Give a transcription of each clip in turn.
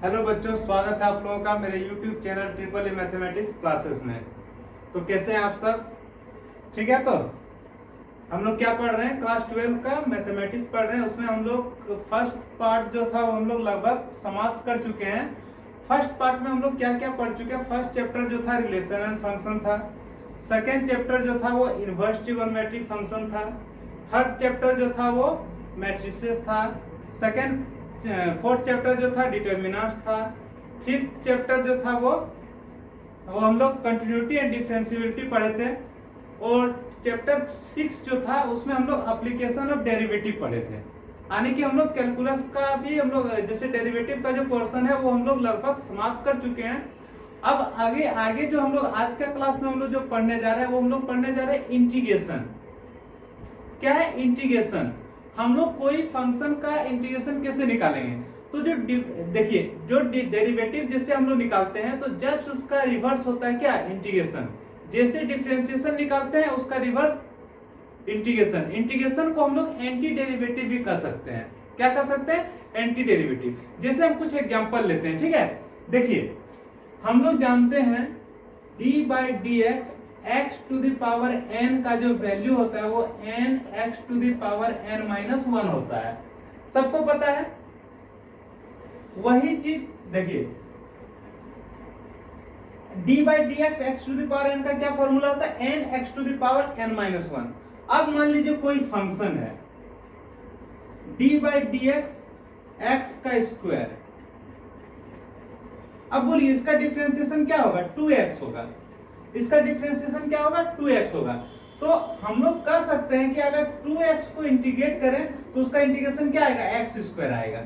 Hello बच्चों, स्वागत है आप लोगों का मेरे YouTube channel triple A mathematics classes में। तो कैसे हैं आप सब? ठीक है। तो हम लोग क्या पढ़ रहे हैं? क्लास 12 का मैथमेटिक्स पढ़ रहे हैं। उसमें हम लोग फर्स्ट पार्ट जो था वो हम लोग लगभग समाप्त कर चुके हैं। फर्स्ट पार्ट में हम लोग क्या क्या पढ़ चुके हैं? फर्स्ट चैप्टर जो था रिलेशन एंड फंक्शन था। सेकेंड चैप्टर जो था वो इनवर्स ट्रिगोनोमेट्रिक फंक्शन था। थर्ड चैप्टर जो था वो मैट्रिसेस था। फोर्थ चैप्टर जो था डिटर्मिनेंट्स था। फिफ्थ चैप्टर जो था वो हम लोग कंटिन्यूटी एंड डिफरेंशियबिलिटी पढ़े थे। और चैप्टर 6 जो था उसमें हम लोग एप्लीकेशन ऑफ डेरिवेटिव पढ़े थे। यानी कि हम लोग कैलकुलस का भी हम लोग जैसे डेरिवेटिव का जो पोर्शन है वो हम लोग लगभग समाप्त कर चुके हैं। अब आगे आगे जो हम लोग आज का क्लास में हम लोग जो पढ़ने जा रहे हैं वो हम लोग पढ़ने जा रहे हैं इंटीग्रेशन। क्या है इंटीग्रेशन? हम लोग कोई फंक्शन का इंटीग्रेशन कैसे निकालेंगे? तो जो देखिए जो डेरिवेटिव जैसे हम लोग निकालते हैं तो जस्ट उसका रिवर्स होता है क्या? इंटीग्रेशन। जैसे डिफरेंशिएशन निकालते हैं उसका रिवर्स इंटीग्रेशन। इंटीग्रेशन को हम लोग एंटी डेरिवेटिव भी कर सकते हैं। क्या कर सकते हैं? Anti derivative. जैसे हम कुछ एग्जांपल लेते हैं, ठीक है। देखिए हम लोग जानते हैं d/dx x to the power n का जो वैल्यू होता है वो n x to the power n-1 होता है। सबको पता है। वही चीज देखिए d/dx x to the power n का क्या फॉर्मूला होता है? n x to the power n-1। अब मान लीजिए कोई फंक्शन है d/dx x का स्क्वायर। अब बोलिए इसका डिफरेंशिएशन क्या होगा? 2x होगा। इसका डिफरेंशिएशन क्या होगा? 2x होगा। तो हम लोग कर सकते हैं कि अगर 2x को इंटीग्रेट करें तो उसका इंटीग्रेशन क्या आएगा? x² आएगा।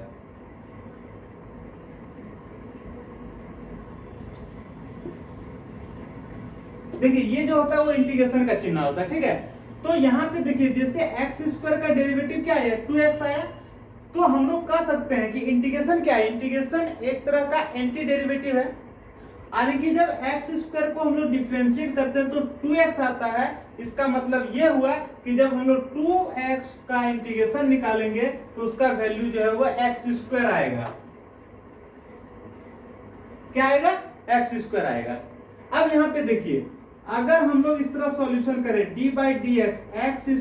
देखिए ये जो होता है वो इंटीग्रेशन का चिन्ह होता है, ठीक है। तो यहाँ पे देखिए जैसे x² का डेरिवेटिव क्या आया? 2x आया। तो हम लोग कह सकते हैं कि इंटीग्रेशन क्या है? इंटीग्रेशन एक तरह का एंटी डेरिवेटिव है। यानी कि जब x² को हम लोग डिफरेंशिएट करते हैं तो 2x आता है। इसका मतलब ये हुआ कि जब हम लोग 2x का इंटीग्रेशन निकालेंगे तो उसका वैल्यू जो है वो x² आएगा। क्या आएगा? x² आएगा। अब यहाँ पे देखिए अगर हम लोग इस तरह सॉल्यूशन करें d/dx x²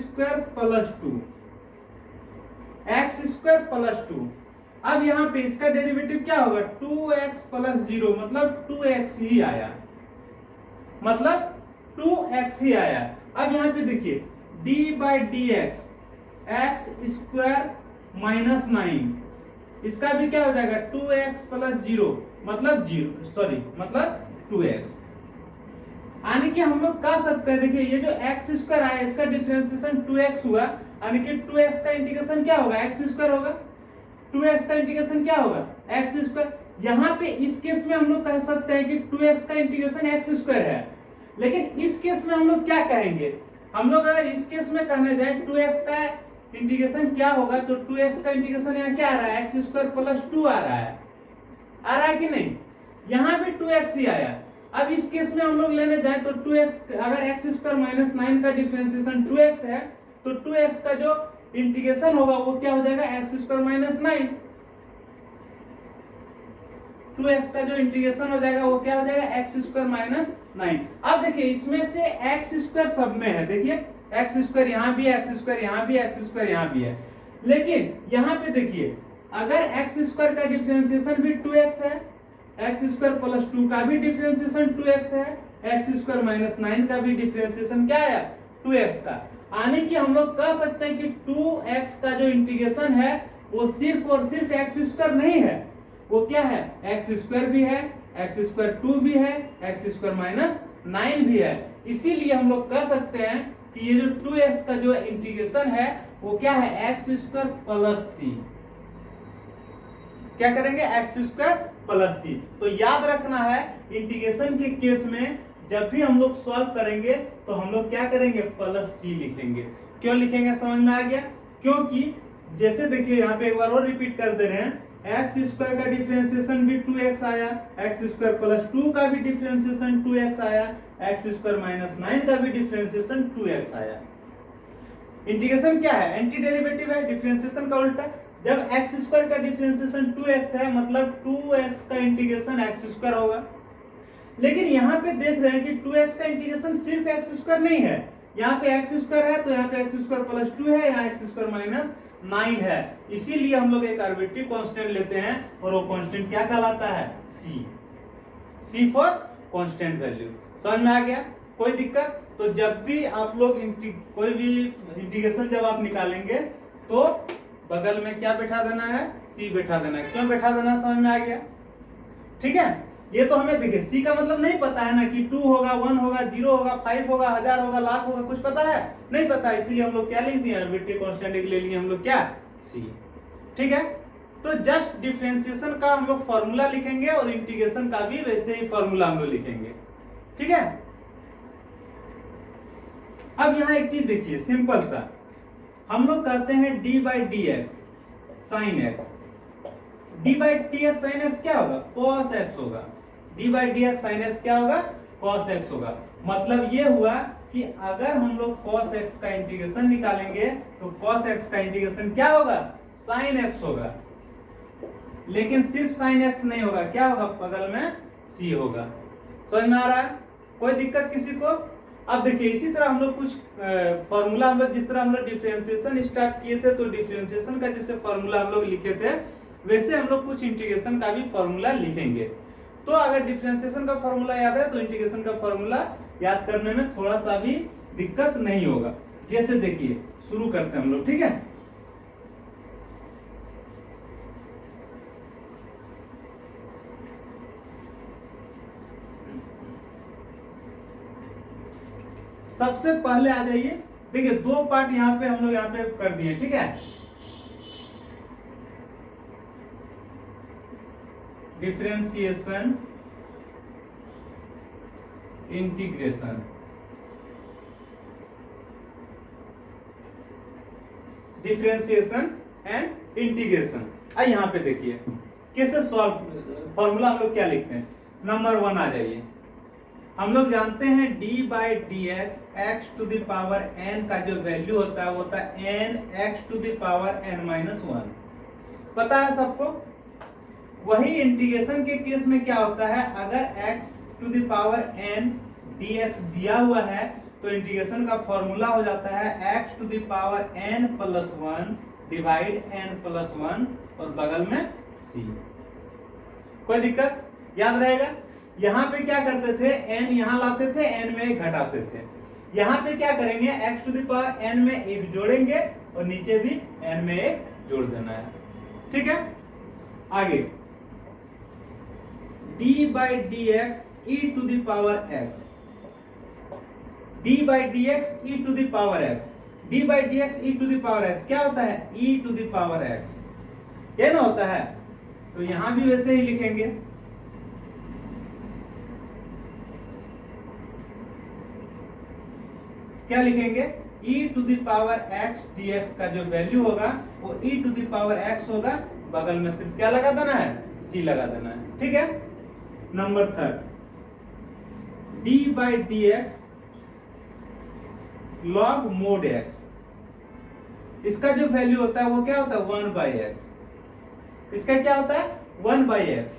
+ 2 अब यहाँ पे इसका डेरिवेटिव क्या होगा? 2x + 0 मतलब 2x ही आया। मतलब 2x ही आया। अब यहाँ पे देखिए d/dx x² - 9 इसका भी क्या हो जाएगा? 2x + 0 मतलब 2x। यानी कि हम लोग कह सकते हैं देखिए ये जो x² आया इसका डिफरेंशिएशन 2x हुआ। यानी कि 2x का इंटीग्रेशन क्या होगा? x² होगा। 2x का इंटीग्रेशन क्या होगा? x²। यहाँ पे इस केस में हम लोग कह सकते हैं कि 2x का इंटीग्रेशन x² है। लेकिन इस केस में हम लोग क्या कहेंगे? हम लोग अगर इस केस में कहने जाए 2x का इंटीग्रेशन क्या होगा तो 2x का इंटीग्रेशन यहाँ क्या आ रहा है? x² + 2 आ रहा है। आ रहा है कि नहीं? यहाँ पे 2x ही आया। अब इस केस में हम लोग लेने जाए तो 2x अगर x² - 9 का डिफरेंशिएशन 2x है तो 2x का जो इंटीग्रेशन होगा वो क्या हो जाएगा? x² - 9। 2x का जो इंटीग्रेशन हो जाएगा वो क्या हो जाएगा? x² - 9। अब देखिए इसमें से x² सब में है। देखिए x² यहाँ भी है, x² यहाँ भी है, x² यहाँ भी है। लेकिन यहाँ पे देखिए अगर x² का डिफरेंशिएशन भी 2x है, x² + 2 का भी डिफरेंशिएशन 2x है, x² - 9 का भी डिफरेंशिएशन क्या है? 2x का। यानी कि हम लोग कह सकते हैं कि 2x का जो इंटीग्रेशन है वो सिर्फ और सिर्फ x² नहीं है, वो क्या है? x² भी है, x² भी है, x² - 9 भी है। इसीलिए हम लोग कह सकते हैं कि ये जो 2x का जो इंटीग्रेशन है वो क्या है? x² + c। क्या करेंगे? x² + c। तो याद रखना है इंटीग्रेशन के केस में जब भी हम लोग सॉल्व करेंगे तो हम लोग क्या करेंगे? +c लिखेंगे। क्यों लिखेंगे? समझ में आ गया? क्योंकि जैसे देखिए यहाँ पे एक बार और रिपीट कर दे रहे हैं, x² का डिफरेंशिएशन भी 2x आया, x² + 2 का भी डिफरेंशिएशन 2x आया, x² - 9 का भी डिफरेंशिएशन 2x आया। इंटीग्रेशन क्या है? एंटी डेरिवेटिव है, डिफरेंशिएशन का उल्टा। जब एक्स स्क्वायर का डिफरेंशिएशन 2x है मतलब 2x का इंटीग्रेशन एक्स स्क्वायर होगा। लेकिन यहाँ पे देख रहे हैं कि 2x का इंटीग्रेशन सिर्फ एक्स स्क्वायर नहीं है, यहाँ पे एक्स स्क्वायर है तो यहाँ पे एक्स स्क्वायर प्लस 2 है, यहाँ एक्स स्क्वायर माइनस 9 है। इसीलिए हम लोग एक आर्बिट्री कांस्टेंट लेते हैं और वो कांस्टेंट क्या कहलाता है? सी फॉर कांस्टेंट वैल्यू। समझ में आ गया? कोई दिक्कत? तो जब भी आप लोग कोई भी इंटीग्रेशन जब आप निकालेंगे तो बगल में क्या बैठा देना है? सी बैठा देना है। क्यों बैठा देना? समझ में आ गया? ठीक है, ये तो हमें देखिए सी का मतलब नहीं पता है ना कि 2 होगा, 1 होगा, 0 होगा, 5 होगा, 1000 होगा, लाख होगा, कुछ पता है? नहीं पता। इसीलिए हम लोग क्या लिख दिए? आर्बिट्री कांस्टेंट ले लिए हम लोग क्या? सी। ठीक है, तो जस्ट डिफरेंशिएशन का हम लोग फॉर्मूला लिखेंगे और इंटीग्रेशन का भी वैसे ही फॉर्मूला हम लोग लिखेंगे। ठीक है, अब यहाँ एक चीज देखिए सिंपल सा, हम लोग करते हैं D by D x sine x. D by D x sine x क्या होगा? कॉस एक्स होगा। D by D x sine x क्या होगा? कॉस एक्स होगा। मतलब ये हुआ कि अगर हम लोग कॉस एक्स का इंटीग्रेशन निकालेंगे तो कॉस एक्स का इंटीग्रेशन क्या होगा? साइन एक्स होगा। लेकिन सिर्फ साइन एक्स नहीं होगा, क्या होगा? बगल में सी होगा। समझ में आ रहा है? कोई दिक्कत किसी को? अब देखिए इसी तरह हम लोग कुछ फॉर्मूला हम लोग जिस तरह हम लोग डिफरेंशिएशन स्टार्ट किए थे तो डिफरेंशिएशन का जैसे फॉर्मूला हम लोग लिखे थे वैसे हम लोग कुछ इंटीग्रेशन का भी फॉर्मूला लिखेंगे। तो अगर डिफरेंशिएशन का फॉर्मूला याद है तो इंटीग्रेशन का फॉर्मूला याद करने में थोड़ा सा भी दिक्कत नहीं होगा। जैसे देखिए शुरू करते हैं हम लोग। ठीक है, सबसे पहले आ जाइए, देखिए दो पार्ट यहाँ पे हम लोग यहाँ पे कर दिए। ठीक है, differentiation integration. Differentiation and integration. आई यहाँ पे देखिए कैसे सॉल्व, फॉर्मूला हम लोग क्या लिखते हैं? नंबर 1 आ जाइए। हम लोग जानते हैं d by D X X to the power n का जो वैल्यू होता है वो होता है n x to the power n माइनस 1। पता है सबको? वही इंटीग्रेशन के केस में क्या होता है, अगर x to the power n dx दिया हुआ है तो इंटीग्रेशन का फॉर्मूला हो जाता है x to the power n plus 1 divide n plus 1 और बगल में c। कोई दिक्कत? याद रहेगा? यहाँ पे क्या करते थे? n यहाँ लाते थे, n में एक घटाते थे। यहाँ पे क्या करेंगे? x to the power n में एक जोड़ेंगे और नीचे भी n में एक जोड़ देना है। ठीक है, आगे d by D X E to the power x। d by D X E to the power x। d by D X E to the power x क्या होता है? e to the power x। ये ना होता है, तो यहां भी वैसे ही लिखेंगे। क्या लिखेंगे? e to the power x dx का जो वैल्यू होगा वो e to the power x होगा। बगल में सिर्फ क्या लगा देना है? c लगा देना है। ठीक है, number 3 d by D x log mode x। इसका जो वैल्यू होता है वो क्या होता है? 1 बाई एक्स। इसका क्या होता है? 1 बाई एक्स।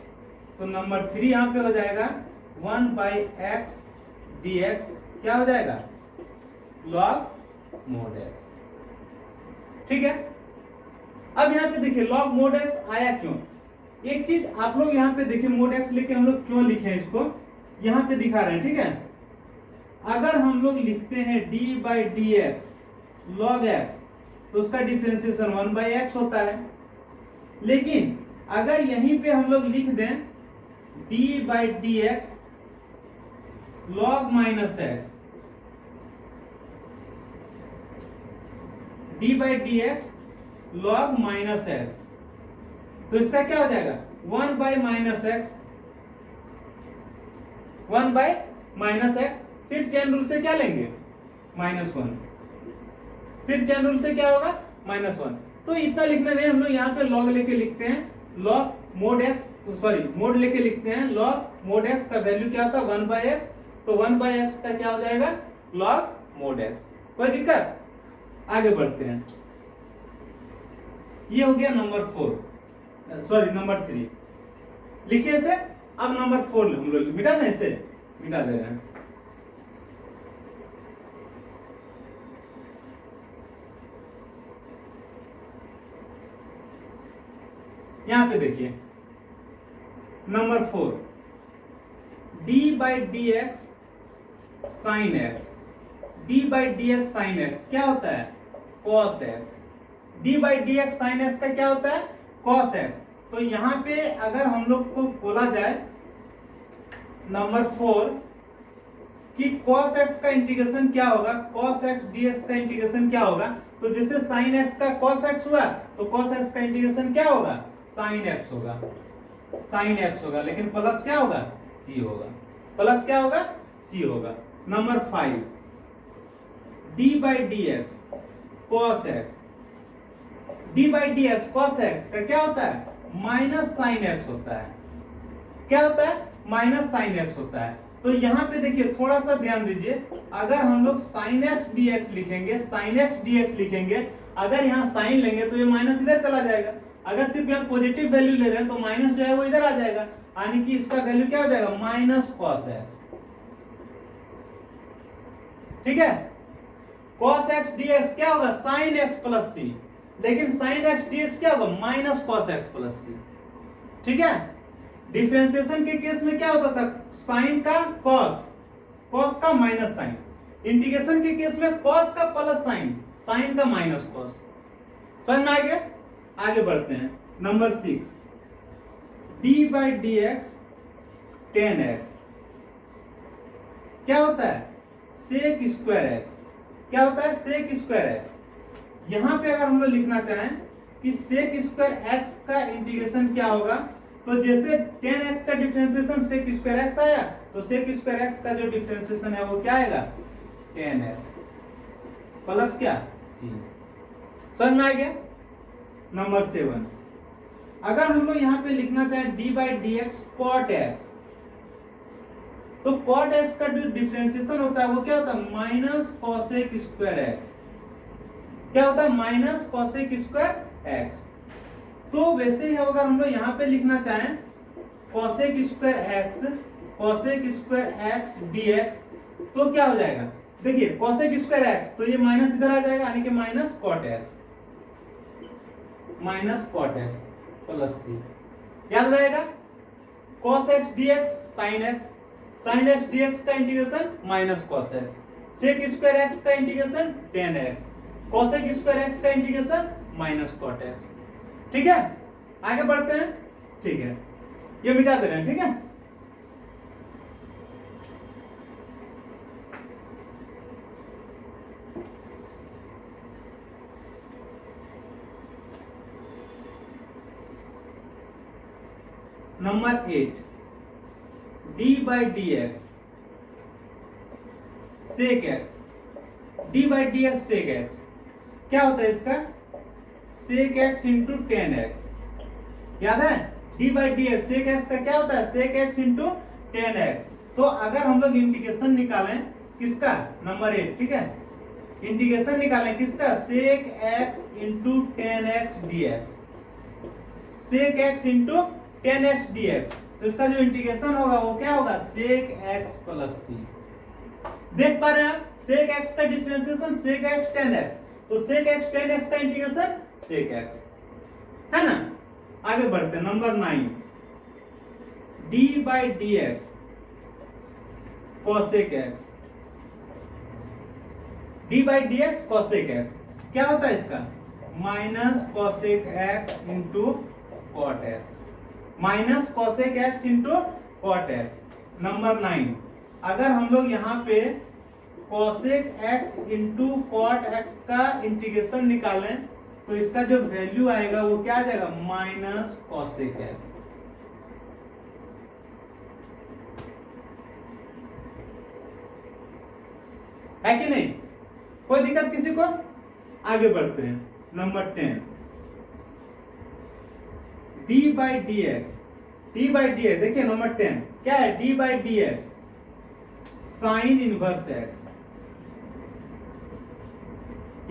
तो नंबर 3 यहां पे हो जाएगा 1 बाई एक्स डी एक्स क्या हो जाएगा? Log mode x। ठीक है, अब यहाँ पे देखिए लॉग मोड x आया क्यों? एक चीज आप लोग यहाँ पे देखिए मोड x लेके हम लोग क्यों लिखे हैं इसको, यहाँ पे दिखा रहे हैं। ठीक है, अगर हम लोग लिखते हैं d by D x log x तो उसका डिफरेंशिएशन 1 बाई एक्स होता है। लेकिन अगर यहीं पे हम लोग लिख दें d by D x log minus x, d by D x log minus x, तो इसका क्या हो जाएगा? 1 by minus x, 1 by minus x. फिर चेन रूल से क्या लेंगे? -1। फिर चेन रूल से क्या होगा? -1। तो इतना लिखना नहीं, हम लोग यहाँ पे लॉग लेके लिखते हैं log mode x, sorry mode लेके लिखते हैं लॉग मोड एक्स का वैल्यू क्या होता है? 1 बाई एक्स। तो 1 बाई एक्स का क्या हो जाएगा? Log mode x. कोई दिक्कत? आगे बढ़ते हैं। ये हो गया नंबर 4, सॉरी नंबर 3। लिखिए इसे। अब नंबर 4 हम लोग मिटा दें, इसे मिटा दे रहे हैं। यहां पे देखिए number 4, D by D x sine x. D by D x sine x क्या होता है? Cos x. D by D x sine x का क्या होता है? Cos x. तो यहां पे अगर हम लोग को बोला जाए नंबर 4 कि cos x का इंटीग्रेशन क्या होगा, cos x dx का इंटीग्रेशन क्या होगा, तो जैसे sin x का cos x हुआ तो cos x का इंटीग्रेशन क्या होगा? sin x होगा, sin x होगा, लेकिन प्लस क्या होगा? c होगा। प्लस क्या होगा? c होगा। Number 5, d by D x cos x। d by D x cos x का क्या होता है? माइनस साइन x होता है। क्या होता है? माइनस साइन x होता है। तो यहां पे देखिए थोड़ा सा ध्यान दीजिए, अगर हम लोग sin x dx लिखेंगे, sin x dx लिखेंगे, अगर यहाँ साइन लेंगे तो ये माइनस इधर चला जाएगा। अगर सिर्फ यहाँ पॉजिटिव वैल्यू ले रहे हैं तो माइनस जो है वो इधर आ जाएगा, यानी कि इसका वैल्यू क्या हो जाएगा? Minus cos x। ठीक है, cos x dx क्या होगा? sin x प्लस c, लेकिन sin x dx क्या होगा? Minus cos x plus c। ठीक है, डिफरेंशिएशन के केस में क्या होता था? साइन का कॉस, कॉस का माइनस साइन। इंटीग्रेशन के केस में कॉस का प्लस साइन, साइन का माइनस कॉस। समझ में आ गया? आगे बढ़ते हैं। Number 6, D by D X tan X क्या होता है? Sec square X. क्या होता है? Sec square X. यहां पे अगर हम लोग लिखना चाहें कि सेक स्क्वायर एक्स का इंटीग्रेशन क्या होगा, तो जैसे 10x का डिफरेंशिएशन सेक स्क्वायर एक्स आया, तो सेक स्क्वायर एक्स का जो डिफरेंशिएशन है वो क्या आएगा? 10x प्लस क्या? c। समझ में आ गया? नंबर 7, अगर हम लोग यहाँ पे लिखना चाहें d by D x cot X, तो कॉट एक्स का जो डिफरेंशिएशन होता है वो क्या होता है? Minus cosec square X. क्या होता है? Minus cosec square X. तो वैसे ही अगर हम लोग यहाँ पे लिखना चाहें cosec square x, cosec square x dx, तो क्या हो जाएगा? देखिए cosec स्क्वायर एक्स, तो ये माइनस इधर आ जाएगा, यानी कि minus cot x, minus cot x plus c। याद रहेगा? cos x dx sin x, sin x dx का integration minus cos x, sec square x का integration 10x, cosec square x का इंटीग्रेशन माइनस cot x। ठीक है, आगे बढ़ते हैं। ठीक है, ये मिटा दे रहे हैं। ठीक है, number 8, D by D x sec X. D by D x sec X क्या होता है? इसका सेक एक्स इंटू 10x। याद है? D by D x sec X का क्या होता है? Sec X into 10x। तो अगर हम लोग इंटीग्रेशन निकालें किसका? नंबर 8। ठीक है, इंटीग्रेशन निकालें किसका? Sec X into 10x dx, sec X into 10x dx। तो इसका जो इंटीग्रेशन होगा वो क्या होगा? Sec X plus c। देख पा रहे हैं आप? सेक एक्स का डिफरेंशिएशन सेक एक्स 10x, तो सेक एक्स 10x का इंटीग्रेशन सेक एक्स, है ना? आगे बढ़ते हैं। Number 9, d by D x cosec x. D by D x cosec x क्या होता है? इसका minus cosec x into cot x, minus cosec x into cot x. Number 9, अगर हम लोग यहाँ पे cosec x into cot x का इंटीग्रेशन निकालें तो इसका जो वैल्यू आएगा वो क्या आ जाएगा? Minus cosec x. है कि नहीं? कोई दिक्कत किसी को? आगे बढ़ते हैं। Number 10, D by D x. D by D x देखिए नंबर 10 क्या है? D by D x sign inverse x.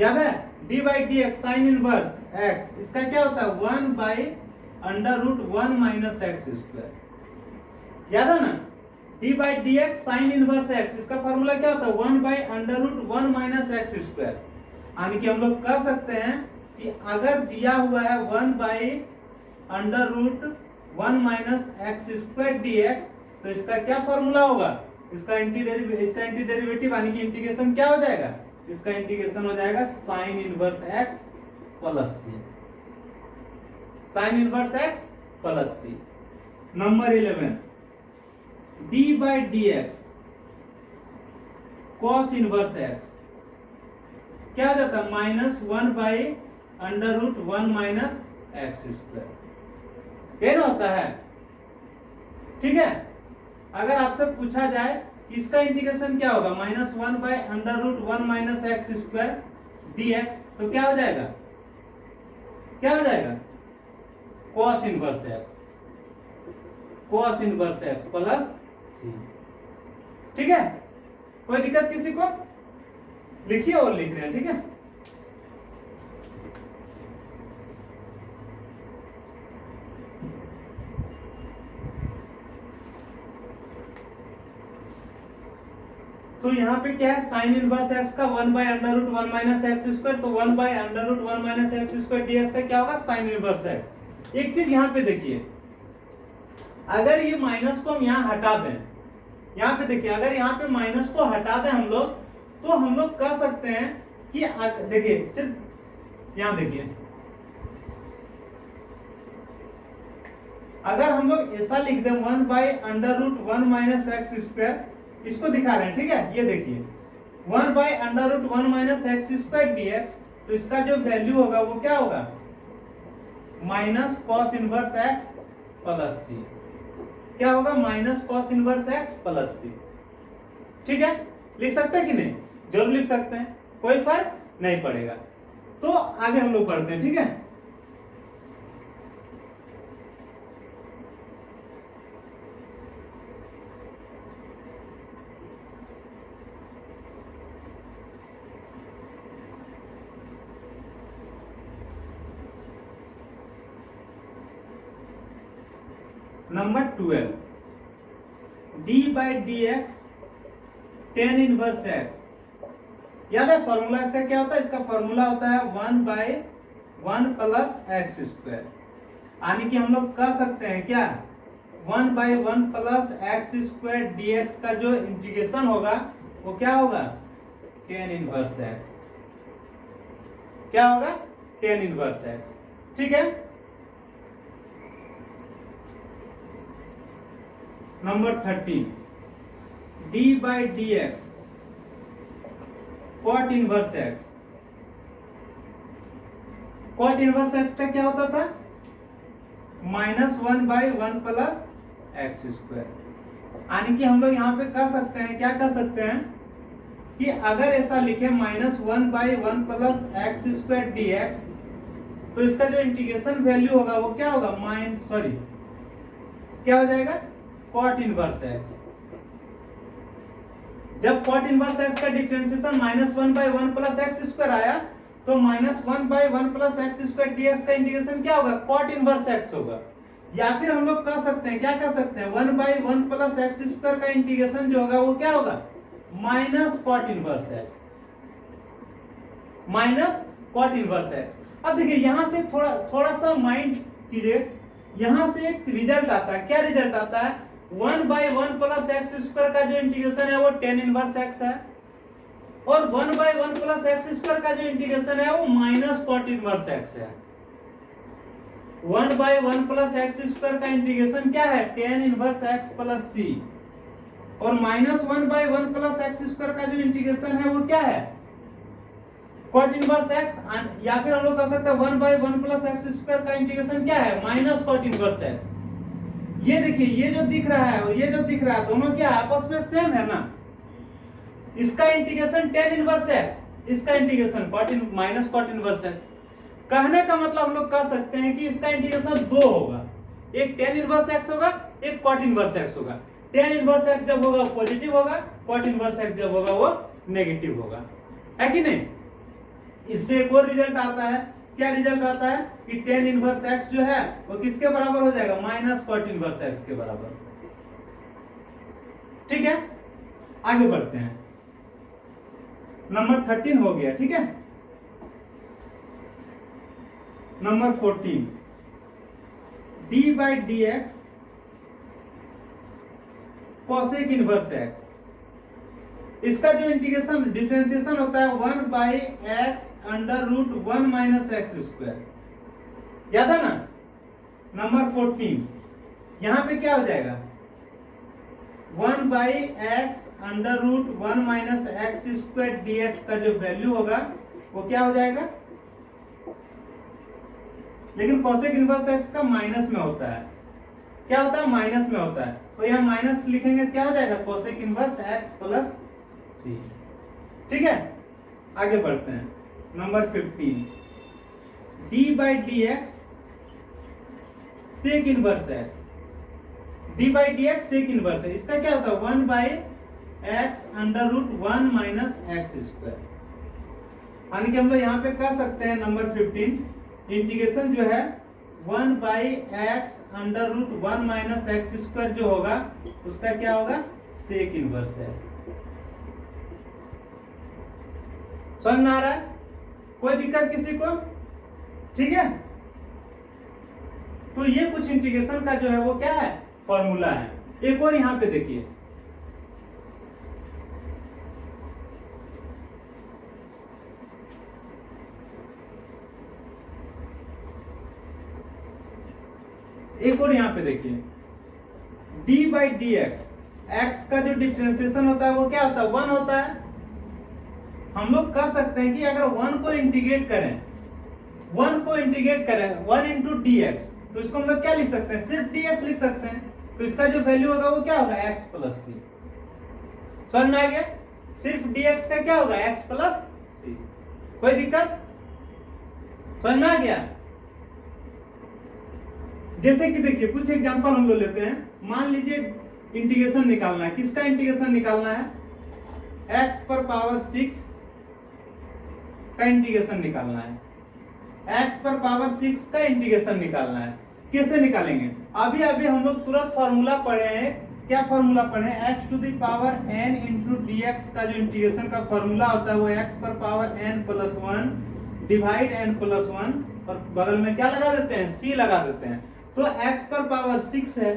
याद है? D by D x sign inverse x, इसका क्या होता है 1/√1 माइनस एक्स स्क्वायर। याद है ना, D by D x sign inverse x, इसका फॉर्मूला क्या होता है 1/√1 माइनस एक्स स्क्वायर। यानी कि हम लोग कह सकते हैं कि अगर दिया हुआ है 1/√1 minus x square D x, तो इसका क्या फॉर्मूला होगा, इसका एंटीडेरिवेटिव यानी कि इंटीग्रेशन क्या हो जाएगा, इसका इंटीग्रेशन हो जाएगा sine inverse x plus c, sine inverse x plus c. Number 11 d by D x cos inverse x क्या हो जाता है -1/√1 माइनस एक्स स्क्वायर, ये ना होता है। ठीक है, अगर आपसे पूछा जाए कि इसका इंटीग्रेशन क्या होगा -1/√1 माइनस एक्स स्क्वायर dx, तो क्या हो जाएगा, क्या हो जाएगा cos inverse x plus c. ठीक है, कोई दिक्कत किसी को, लिखिए और लिख रहे हैं। ठीक है, तो यहाँ पे क्या है साइन इनवर्स एक्स का 1/√1 माइनस एक्स स्क्वायर, तो 1/√1 माइनस एक्स स्क्वायर डीएक्स का क्या होगा साइन इनवर्स एक्स। एक चीज यहाँ पे देखिए, अगर ये माइनस को हम यहाँ हटा दें, यहाँ पे देखिए अगर यहाँ पे माइनस को हटा दें हम लोग, तो हम लोग कह सकते हैं कि देखिए सिर्फ यहाँ देखिए, अगर हम लोग ऐसा लिख दें 1/√1 माइनस एक्स स्क्वायर, इसको दिखा रहे हैं। ठीक है, ये देखिए 1/√1 माइनस एक्स स्क्वायर डीएक्स, तो इसका जो वैल्यू होगा वो क्या होगा minus cos inverse x plus c, क्या होगा minus cos inverse x plus c. ठीक है, लिख सकते हैं कि नहीं, जरूर लिख सकते हैं, कोई फर्क नहीं पड़ेगा। तो आगे हम लोग पढ़ते हैं। ठीक है, number 12 D by D X ten inverse x, याद है फॉर्मूला इसका क्या होता है, इसका फॉर्मूला होता है 1/1 प्लस एक्स स्क्वायर। यानी कि हम लोग कह सकते हैं क्या 1/1 प्लस एक्स स्क्वायर डीएक्स का जो इंटीग्रेशन होगा वो क्या होगा टेन इनवर्स एक्स, क्या होगा टेन इनवर्स एक्स। ठीक है, number 13 d by D x cot inverse x, cot inverse x का क्या होता था -1/1 प्लस एक्स स्क्वायर। यानी कि हम लोग यहाँ पे कह सकते हैं, क्या कह सकते हैं कि अगर ऐसा लिखे -1/1 प्लस एक्स स्क्वायर डीएक्स, तो इसका जो इंटीग्रेशन वैल्यू होगा वो क्या होगा क्या हो जाएगा कॉट इनवर्स एक्स। जब कॉट इनवर्स एक्स का डिफरेंशिएशन -1/1 प्लस एक्स स्क्वायर आया, तो -1/1 प्लस एक्स स्क्वायर डीएक्स का इंटीग्रेशन क्या होगा कॉट इनवर्स एक्स होगा। या फिर हम लोग कह सकते हैं, क्या कह सकते हैं 1/1 प्लस एक्स स्क्वायर का इंटीग्रेशन जो होगा वो क्या होगा minus cot inverse x, minus cot inverse x. अब देखिए यहां से थोड़ा सा माइंड कीजिए, यहां से एक रिजल्ट आता है, क्या रिजल्ट आता है 1/1 प्लस एक्स स्क्वायर का जो इंटीग्रेशन है वो टेन इनवर्स एक्स है, और 1/1 प्लस एक्स स्क्वायर का जो इंटीग्रेशन है वो माइनस कॉट इनवर्स एक्स है। 1/1 प्लस एक्स स्क्वायर का इंटीग्रेशन क्या है टेन इनवर्स एक्स प्लस सी, और -1/1 प्लस एक्स स्क्वायर का जो इंटीग्रेशन है वो क्या है कॉट इनवर्स एक्स। या फिर हम लोग कह सकते हैं 1/1 प्लस एक्स स्क्वायर का इंटीग्रेशन क्या है माइनस कॉट इनवर्स एक्स। ये देखिए ये जो दिख रहा है और ये जो दिख रहा है दोनों क्या आपस में सेम है ना। इसका इंटीग्रेशन टेन इनवर्स एक्स, इसका integration minus cot inverse x. कहने का मतलब हम लोग कह सकते हैं कि इसका इंटीग्रेशन दो होगा, एक टेन इनवर्स एक्स होगा, एक कॉट इनवर्स एक्स होगा। टेन इनवर्स एक्स जब होगा वो पॉजिटिव होगा, कॉट इनवर्स एक्स जब होगा वो नेगेटिव होगा, है कि नहीं। इससे एक और रिजल्ट आता है क्या रिजल्ट आता है कि tan इनवर्स x जो है वो किसके बराबर हो जाएगा, माइनस cot इनवर्स x के बराबर। ठीक है, आगे बढ़ते हैं। नंबर 13 हो गया। ठीक है, number 14, d by D x cosec inverse x, इसका जो इंटीग्रेशन डिफरेंशिएशन होता है 1 by x under root 1 minus x square, याद है ना। नंबर 14, यहां पे क्या हो जाएगा, 1 by x under root 1 minus x square dx का जो वैल्यू होगा वो क्या हो जाएगा, लेकिन कॉसेक इनवर्स x का माइनस में होता है। क्या होता है, माइनस में होता है, तो यहां माइनस लिखेंगे, क्या हो जाएगा, cosec inverse x plus c. ठीक है, आगे बढ़ते हैं। Number 15, d by D x sec inverse x, d by D x sec inverse है, इसका क्या होता है, 1 by x under root 1 minus x square. यानी कि हम लोग यहाँ पे कह सकते हैं नंबर 15, इंटीग्रेशन जो है 1 by x under root 1 minus x square जो होगा उसका क्या होगा, सेक इनवर्स एक्स। समझ में आ रहा है, कोई दिक्कत किसी को। ठीक है, तो ये कुछ इंटीग्रेशन का जो है वो क्या है, फॉर्मूला है। एक और यहां पे देखिए, एक और यहां पे देखिए, d by D X, x का जो डिफरेंशिएशन होता है वो क्या होता है, 1 होता है। हम लोग कह सकते हैं कि अगर 1 को इंटीग्रेट करें, 1 इंटू डी एक्स, तो इसको हम लोग क्या लिख सकते हैं, सिर्फ dx लिख सकते हैं। तो इसका जो वैल्यू होगा वो क्या होगा, x प्लस सी। समझ में आ गया, सिर्फ dx का क्या होगा, x प्लस सी। कोई दिक्कत, समझ में आ गया। जैसे कि देखिए कुछ एग्जांपल हम लोग लेते हैं। मान लीजिए इंटीग्रेशन निकालना है, किसका इंटीग्रेशन निकालना है, x पर पावर 6 का इंटीग्रेशन निकालना है, x पर पावर 6 का इंटीग्रेशन निकालना है। कैसे निकालेंगे, अभी अभी हम लोग तुरंत फॉर्मूला पढ़े हैं। क्या फॉर्मूला पढ़े हैं, x to the power n into d x का जो इंटीग्रेशन का फॉर्मूला होता है वो x पर power n plus 1 divide n plus 1 और बगल में क्या लगा देते हैं, c लगा देते हैं। तो x पर पावर 6 है,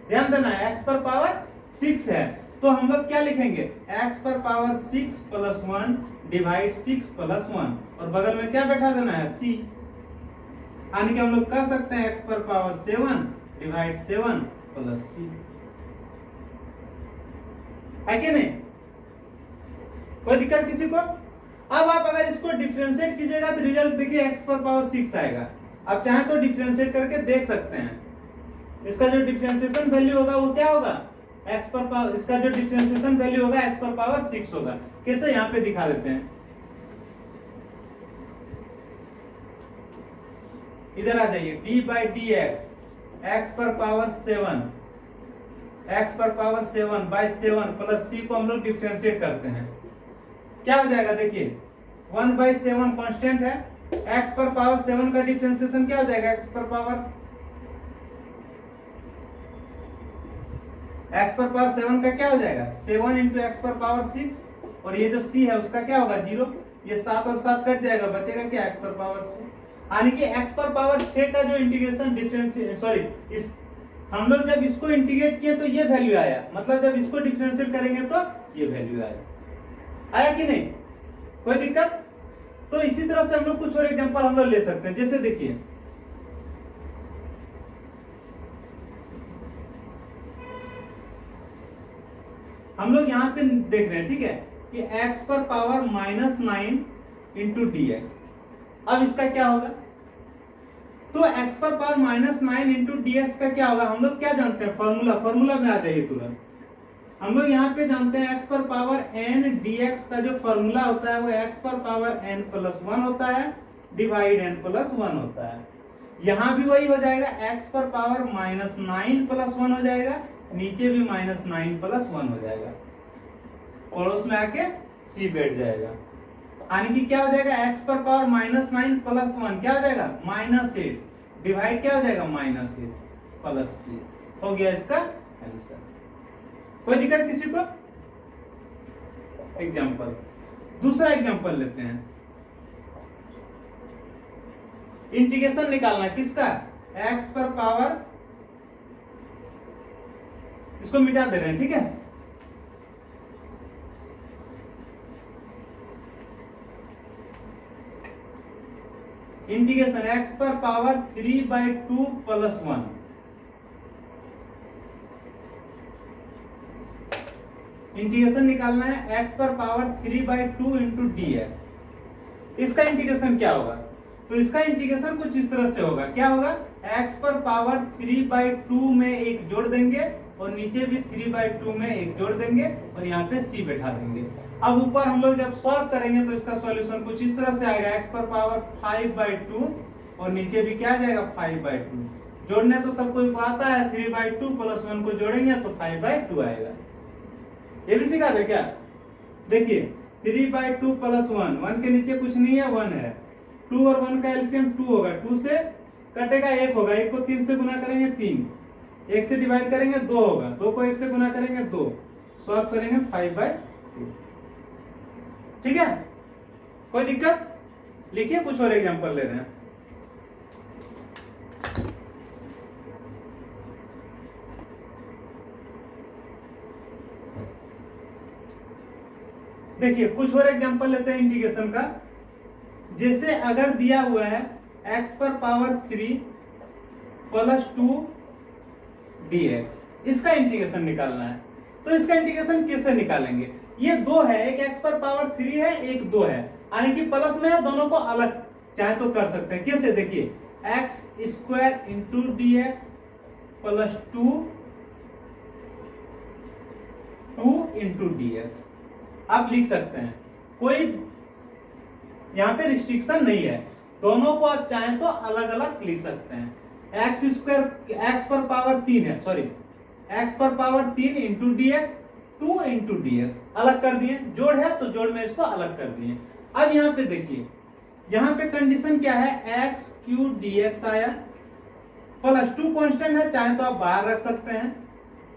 ध्यान देना, x पर पावर 6 है, तो हम लोग क्या लिखेंगे, x पर पावर 6 प्लस 1 डिवाइड 6 प्लस 1 और बगल में क्या बैठा देना है, c। यानी कि हम लोग कह सकते हैं x पर पावर 7 डिवाइड 7 प्लस c, है कि नहीं, कोई दिक्कत किसी को। अब आप अगर इसको डिफरेंशिएट कीजिएगा तो रिजल्ट देखिए x पर पावर 6 आएगा। आप चाहें तो डिफरेंशिएट करके देख सकते हैं। इसका जो डिफरेंशिएशन वैल्यू होगा वो क्या होगा, x पर पावर, इसका जो डिफरेंशिएशन वैल्यू होगा x पर पावर 6 होगा। कैसे, यहाँ पे दिखा देते हैं, इधर आ जाइए, d by D x, x पर पावर 7, x पर पावर 7 बाई 7 प्लस c को हम लोग डिफरेंशिएट करते हैं, क्या हो जाएगा, देखिए 1 बाई 7 कांस्टेंट है, x पर पावर 7 का डिफरेंशिएशन क्या हो जाएगा, x पर पावर 7 का क्या हो जाएगा, 7 इंटू एक्स पर पावर 6 और ये जो c है उसका क्या होगा, 0। ये 7 और 7 कट जाएगा, बचेगा क्या, x पर पावर 6। यानी कि x पर पावर 6 का जो इंटीग्रेशन इस हम लोग जब इसको इंटीग्रेट किए तो ये वैल्यू आया, मतलब जब इसको डिफरेंशिएट करेंगे तो ये वैल्यू आया कि नहीं, कोई दिक्कत। तो इसी तरह से हम लोग कुछ और एग्जांपल हम लोग ले सकते हैं। जैसे देखिए, हम लोग यहाँ पे देख रहे हैं, ठीक है, कि x पर पावर -9 इंटू डी एक्स। अब इसका क्या होगा, तो x पर पावर -9 इंटू डी एक्स का क्या होगा, हम लोग क्या जानते हैं, फॉर्मूला में आ जाइए तुरंत। हम लोग यहाँ पे जानते हैं x पर पावर n dx का जो फॉर्मूला होता है वो x पर पावर n प्लस 1 होता है डिवाइड n प्लस 1 होता है। यहाँ भी वही हो जाएगा, x पर पावर -9 प्लस 1 हो जाएगा, नीचे भी -9 प्लस 1 हो जाएगा, पड़ोस में आके c बैठ जाएगा। यानी कि क्या हो जाएगा, एक्स पर पावर -9 प्लस 1 क्या हो जाएगा -8 डिवाइड क्या हो जाएगा -8 प्लस सी। हो गया इसका आंसर। कोई दिक्कत किसी को? एग्जाम्पल, दूसरा एग्जाम्पल लेते हैं। इंटीग्रेशन निकालना किसका, एक्स पर पावर, इसको मिटा दे रहे हैं, ठीक है। इंटीग्रेशन एक्स पर पावर 3/2 प्लस 1, इंटीग्रेशन निकालना है एक्स पर पावर 3/2 इंटू डी एक्स। इसका इंटीग्रेशन क्या होगा, तो इसका इंटीग्रेशन कुछ इस तरह से होगा, क्या होगा, एक्स पर पावर 3/2 में एक जोड़ देंगे और नीचे भी 3/2 में एक जोड़ देंगे और यहाँ पे c बैठा देंगे। अब ऊपर हम लोग जब सॉल्व करेंगे तो इसका सॉल्यूशन कुछ इस तरह से आएगा, एक्स पर पावर 5/2 और नीचे भी क्या आ जाएगा 5/2। जोड़ने तो सबको आता है, 3/2 प्लस 1 को जोड़ेंगे तो 5/2 आएगा। ये भी सिखा दे क्या, देखिए 3/2 प्लस 1, 1 के नीचे कुछ नहीं है, 1 है, 2 और 1 का एलसीएम 2 होगा, 2 से कटेगा 1 होगा, 1 को 3 से गुना करेंगे 3, 1 से डिवाइड करेंगे 2 होगा, 2 को 1 से गुना करेंगे 2, सॉल्व करेंगे 5/2। ठीक है, कोई दिक्कत? लिखिए, कुछ और एग्जांपल ले रहे हैं। देखिए कुछ और एग्जांपल लेते हैं इंटीग्रेशन का। जैसे अगर दिया हुआ है x पर पावर 3 प्लस 2 dx, इसका इंटीग्रेशन निकालना है। तो इसका इंटीग्रेशन कैसे निकालेंगे, ये दो है, एक x पर पावर 3 है, एक 2 है, यानी कि प्लस में है, दोनों को अलग चाहे तो कर सकते हैं। कैसे, देखिए x² into dx plus 2 into dx आप लिख सकते हैं, कोई यहाँ पे रिस्ट्रिक्शन नहीं है, दोनों को आप चाहें तो अलग अलग लिख सकते हैं। x पर पावर 3 है, सॉरी x पर power 3 into dx 2 into dx अलग कर दिए, जोड़ है तो जोड़ में इसको अलग कर दिए। अब यहाँ पे देखिए, यहाँ पे कंडीशन क्या है, x³ dx आया, प्लस 2 कांस्टेंट है, चाहे तो आप बाहर रख सकते हैं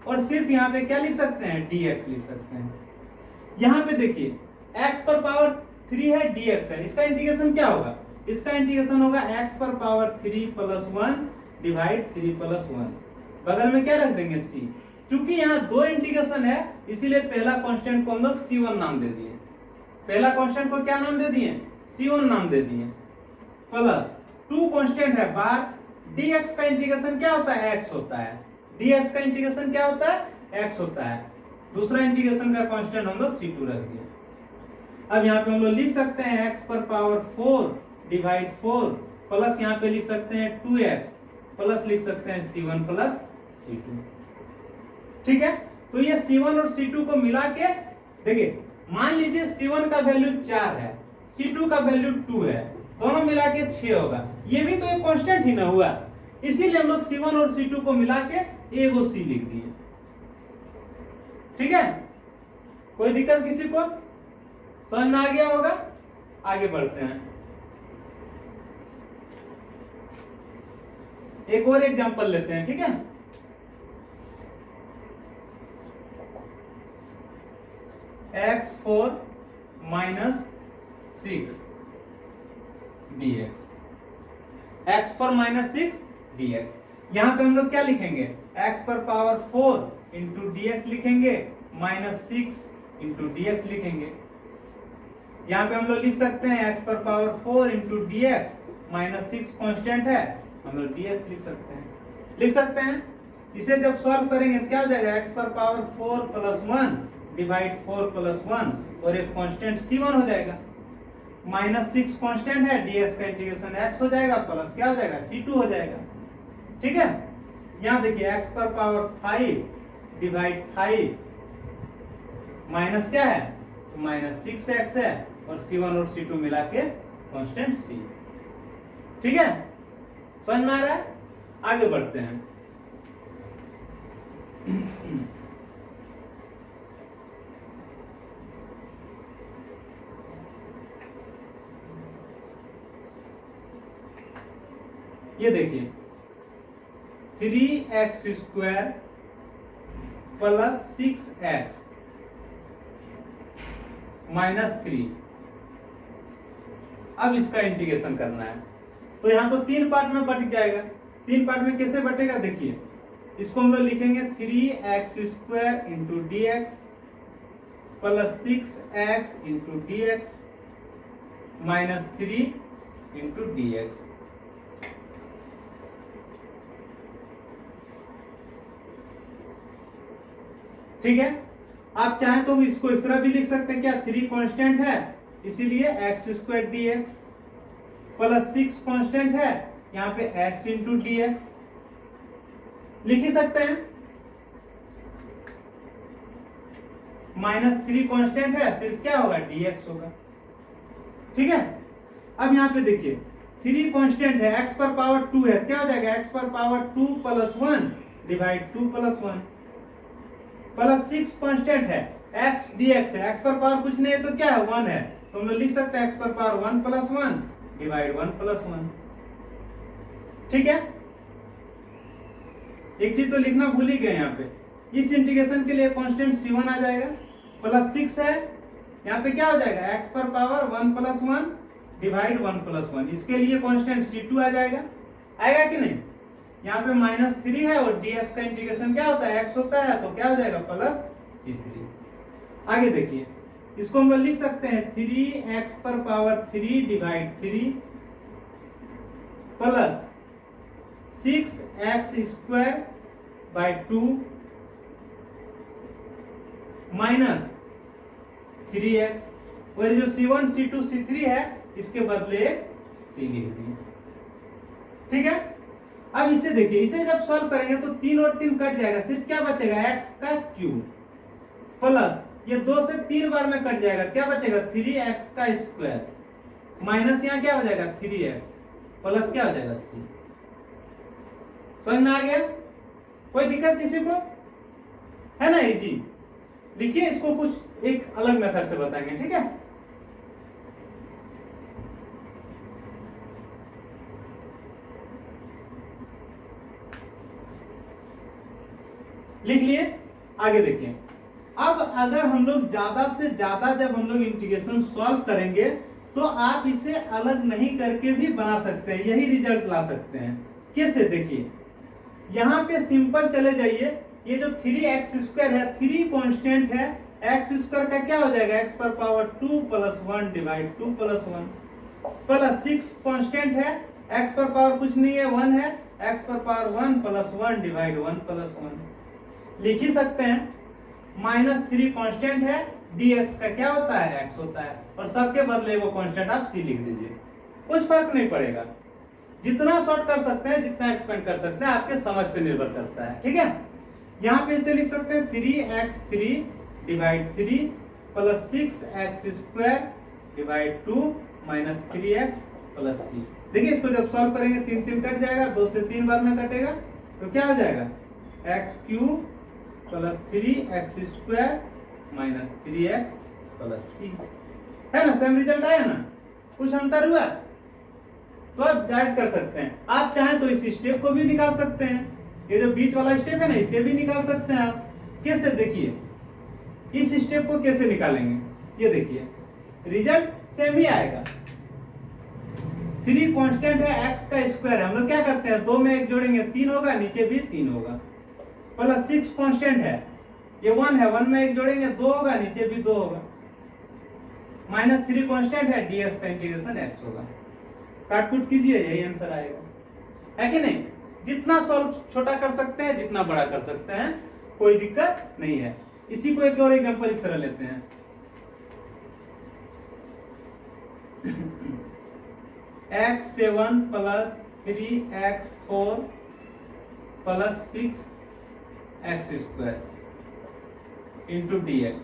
और सिर्फ यहाँ पे क्या लिख सकते हैं, dx लिख सकते हैं। यहाँ पे देखिए x पर पावर 3 है, dx है, इसका इंटीग्रेशन क्या होगा, इसका इंटीग्रेशन होगा x पर पावर 3 प्लस 1 डिवाइड 3 प्लस 1, बगल में क्या रख देंगे c। चूंकि यहाँ दो इंटीग्रेशन है इसीलिए पहला कांस्टेंट को हम लोग c1 नाम दे दिए, पहला कांस्टेंट को क्या नाम दे दिए, c1 नाम दे दिए, प्लस 2 कांस्टेंट है बाहर, dx का इंटीग्रेशन क्या होता है, x होता है, dx का इंटीग्रेशन क्या होता है, x होता है। दूसरा इंटीग्रेशन का कांस्टेंट हम लोग c2 रख दिए। अब यहाँ पे हम लोग लिख सकते हैं x पर पावर 4 डिवाइड 4 प्लस यहाँ पे लिख सकते हैं 2x प्लस लिख सकते हैं c1 प्लस c2। ठीक है, तो ये c1 और c2 को मिला के देखिए, मान लीजिए c1 का वैल्यू 4 है, c2 का वैल्यू 2 है, दोनों मिला के 6 होगा, ये भी तो एक कांस्टेंट ही ना हुआ, इसीलिए हम लोग c1 और c2 को मिला के एगो c लिख दिए। ठीक है, कोई दिक्कत किसी को, समझ में आ गया होगा। आगे बढ़ते हैं, एक और एग्जांपल लेते हैं। ठीक है, x4 minus 6 dx, x4 minus 6 dx। यहां पे हम लोग क्या लिखेंगे, x पर पावर 4 इंटू dx लिखेंगे, माइनस 6 इंटू dx लिखेंगे। यहाँ पे हम लोग लिख सकते हैं x पर power 4 into dx, minus 6 constant है, हम लोग dx लिख सकते हैं। इसे जब सॉल्व करेंगे तो क्या हो जाएगा, x पर पावर 4 प्लस 1 डिवाइड 4 प्लस 1 और एक कांस्टेंट c1 हो जाएगा, माइनस 6 कांस्टेंट है, dx का इंटीग्रेशन x हो जाएगा, प्लस क्या हो जाएगा, c2 हो जाएगा। ठीक है, यहाँ देखिए x पर पावर 5 डिवाइड 5 माइनस क्या है, तो माइनस 6x है और c1 और c2 मिला के कांस्टेंट c। ठीक है, समझ में आ रहा है। आगे बढ़ते हैं। ये देखिए 3x² प्लस 6x -3। अब इसका इंटीग्रेशन करना है तो यहां तो 3 पार्ट में बट जाएगा। 3 पार्ट में कैसे बटेगा देखिए, इसको हम लोग लिखेंगे 3x² into dx plus 6x into dx -3 into dx। ठीक है, आप चाहें तो इसको इस तरह भी लिख सकते हैं, क्या 3 कांस्टेंट है इसीलिए x² dx प्लस 6 कांस्टेंट है, यहाँ पे x इंटू dx लिख ही सकते हैं। -3 कांस्टेंट है, सिर्फ क्या होगा dx होगा। ठीक है, अब यहाँ पे देखिए 3 कांस्टेंट है, x पर पावर 2 है, क्या हो जाएगा x पर power 2 plus 1 divide 2 plus 1 plus 6 constant है, x dx है, x पर पावर कुछ नहीं है तो क्या है 1 है, तो हम लोग लिख सकते हैं x पर पावर 1 प्लस 1 डिवाइड 1 प्लस 1। ठीक है, एक चीज तो लिखना भूल ही गए यहाँ पे, इस इंटीग्रेशन के लिए कांस्टेंट c1 आ जाएगा प्लस 6 है, यहाँ पे क्या हो जाएगा x पर पावर 1 प्लस 1 डिवाइड 1 प्लस 1, इसके लिए कांस्टेंट c2 आ जाएगा, आएगा कि नहीं। यहाँ पे -3 है और dx का इंटीग्रेशन क्या होता है x होता है, तो क्या हो जाएगा प्लस c3। आगे देखिए, इसको हम लोग लिख सकते हैं 3x पर power 3 divide 3 plus 6x² by 2 minus 3x, और जो c1 c2 c3 है इसके बदले c लिख दिए। ठीक है, अब इसे देखिए, इसे जब सॉल्व करेंगे तो 3 और 3 कट जाएगा, सिर्फ क्या बचेगा x का क्यूब प्लस ये 2 से 3 बार में कट जाएगा, क्या बचेगा 3x का स्क्वायर माइनस यहाँ क्या हो जाएगा 3x प्लस क्या हो जाएगा c। समझ में आ गया, कोई दिक्कत किसी को है ना, इजी। लिखिए, इसको कुछ एक अलग मेथड से बताएंगे। ठीक है, लिख लिए, आगे देखिए। अब अगर हम लोग ज्यादा से ज्यादा जब हम लोग इंटीग्रेशन सॉल्व करेंगे तो आप इसे अलग नहीं करके भी बना सकते हैं, यही रिजल्ट ला सकते हैं। कैसे देखिए, यहाँ पे सिंपल चले जाइए, ये जो 3x² है 3 कांस्टेंट है, x² का क्या हो जाएगा x पर power 2 plus 1 divide 2 plus 1 plus 6 constant है, x पर पावर कुछ नहीं है 1 है, x पर पावर 1 प्लस 1 डिवाइड 1 प्लस 1 लिख ही सकते हैं। -3 कांस्टेंट है, dx का क्या होता है x होता है, और सबके बदले वो कांस्टेंट आप c लिख दीजिए, कुछ फर्क नहीं पड़ेगा। जितना शॉर्ट कर सकते हैं, जितना एक्सपेंड कर सकते हैं, आपके समझ पे निर्भर करता है। ठीक है, यहाँ पे इसे लिख सकते हैं 3x3 divide 3 plus 6x² divide 2 minus 3x plus c। देखिए, इसको जब सॉल्व करेंगे 3 3 कट जाएगा, 2 से 3 बार में कटेगा, तो क्या हो जाएगा x³ plus 3x² minus 3x plus c, है ना, सेम रिजल्ट आया ना, कुछ अंतर हुआ, तो आप गाइड कर सकते हैं। आप चाहें तो इस स्टेप को भी निकाल सकते हैं, ये जो बीच वाला स्टेप है ना, इसे भी निकाल सकते हैं आप। कैसे देखिए, इस स्टेप को कैसे निकालेंगे, ये देखिए रिजल्ट सेम ही आएगा। 3 कांस्टेंट है, x का स्क्वायर है, हम लोग क्या करते हैं 2 में 1 जोड़ेंगे 3 होगा, नीचे भी 3 होगा, प्लस 6 कांस्टेंट है, ये 1 है, 1 में 1 जोड़ेंगे 2 होगा, नीचे भी 2 होगा, माइनस 3 कांस्टेंट है, dx का इंटीग्रेशन x होगा। काटकुट कीजिए, यही आंसर आएगा, है कि नहीं। जितना सॉल्व छोटा कर सकते हैं, जितना बड़ा कर सकते हैं, कोई दिक्कत नहीं है। इसी को एक और एग्जांपल इस तरह लेते हैं x7 plus 3x4 plus 6x² into dx।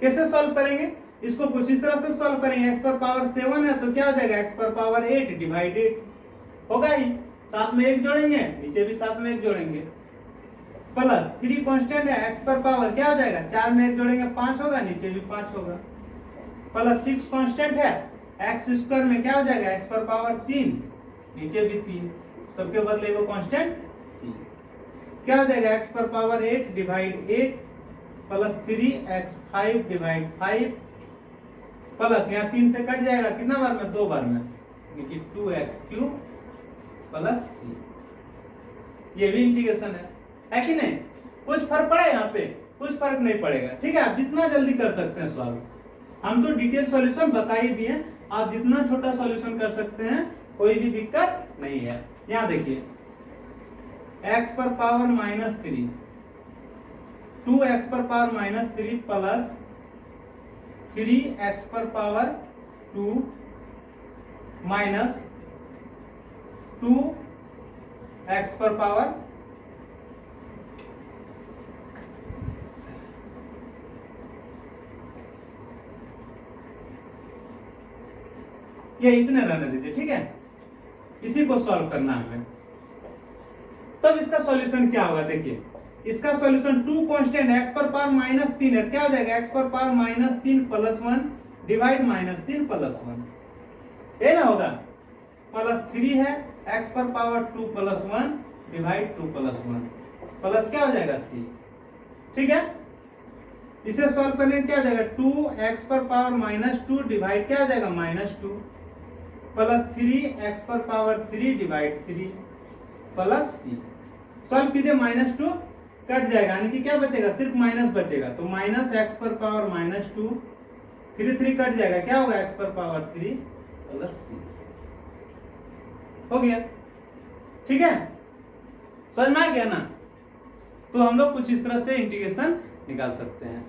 कैसे सॉल्व करेंगे, इसको कुछ इस तरह से सॉल्व करेंगे, x पर पावर 7 है तो क्या हो जाएगा x पर पावर 8 डिवाइड 8 होगा ही, साथ में 1 जोड़ेंगे, नीचे भी साथ में 1 जोड़ेंगे, प्लस 3 कांस्टेंट है, x पर पावर क्या हो जाएगा 4 में 1 जोड़ेंगे 5 होगा, नीचे भी 5 होगा, प्लस 6 कांस्टेंट है, x² में क्या हो जाएगा x पर पावर 3 नीचे भी 3, सबके बदले वो कांस्टेंट c। क्या हो जाएगा x पर power 8 divide 8 plus 3x5 divide 5 plus यहाँ 3 से कट जाएगा कितना बार में, 2 बार में, यानी 2x³ प्लस c। ये भी इंटीग्रेशन है कि नहीं? कुछ फर्क पड़ा यहाँ पे? कुछ फर्क नहीं पड़ेगा। ठीक है, आप जितना जल्दी कर सकते हैं सॉल्व, हम तो डिटेल सॉल्यूशन बता ही दिए, आप जितना छोटा सॉल्यूशन कर सकते हैं, कोई भी दिक्कत नहीं है। यहाँ देखिए x पर पावर -3 2x पर पावर -3 प्लस 3x पर पावर 2 माइनस 2x पर पावर ये इतने रहने दीजिए। ठीक है, इसी को सॉल्व करना है हमें। तब इसका सॉल्यूशन क्या होगा, देखिए इसका सॉल्यूशन 2 कांस्टेंट x पर पावर -3 है, क्या हो जाएगा x पर पावर -3 प्लस 1 डिवाइड -3 प्लस 1, ये ना होगा, प्लस 3 है x पर power 2 plus 1 divide 2 plus 1 plus क्या हो जाएगा c। ठीक है, इसे सॉल्व करने क्या हो जाएगा, 2x पर पावर -2 डिवाइड क्या हो जाएगा -2 प्लस 3x पर power 3 divide 3 plus c। Solve कीजिए, -2 कट जाएगा, यानी कि क्या बचेगा, सिर्फ माइनस बचेगा, तो -x पर पावर -2 3 कट जाएगा, क्या होगा x पर पावर 3 प्लस c। हो गया। ठीक है, समझ में आ गया ना? तो हम लोग कुछ इस तरह से इंटीग्रेशन निकाल सकते हैं।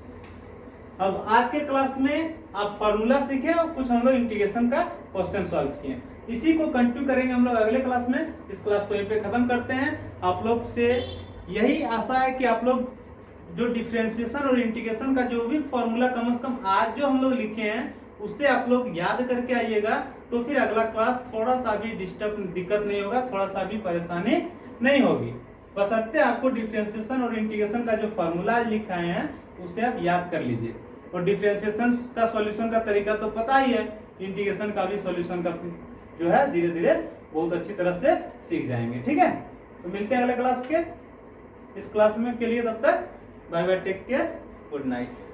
अब आज के क्लास में आप फार्मूला सीखे और कुछ हम लोग इंटीग्रेशन का क्वेश्चन सॉल्व किए। इसी को कंटिन्यू करेंगे हम लोग अगले क्लास में। इस क्लास को यहीं पे खत्म करते हैं। आप लोग से यही आशा है कि आप लोग जो डिफरेंशिएशन और इंटीग्रेशन का जो भी फॉर्मूला कम से कम आज जो हम लोग लिखे हैं उससे आप लोग याद करके आइएगा, तो फिर अगला क्लास थोड़ा सा भी दिक्कत नहीं होगा, थोड़ा सा भी परेशानी नहीं होगी। बशर्ते आपको डिफरेंशिएशन और इंटीग्रेशन का जो फॉर्मूला लिखा है उसे आप याद कर लीजिए। और डिफरेंशिएशन का सॉल्यूशन का तरीका तो पता ही है, इंटीग्रेशन का भी सॉल्यूशन का जो है धीरे धीरे बहुत अच्छी तरह से सीख जाएंगे। ठीक है, तो मिलते हैं अगले क्लास के इस क्लास में के लिए, तब तक bye bye, take care, good night.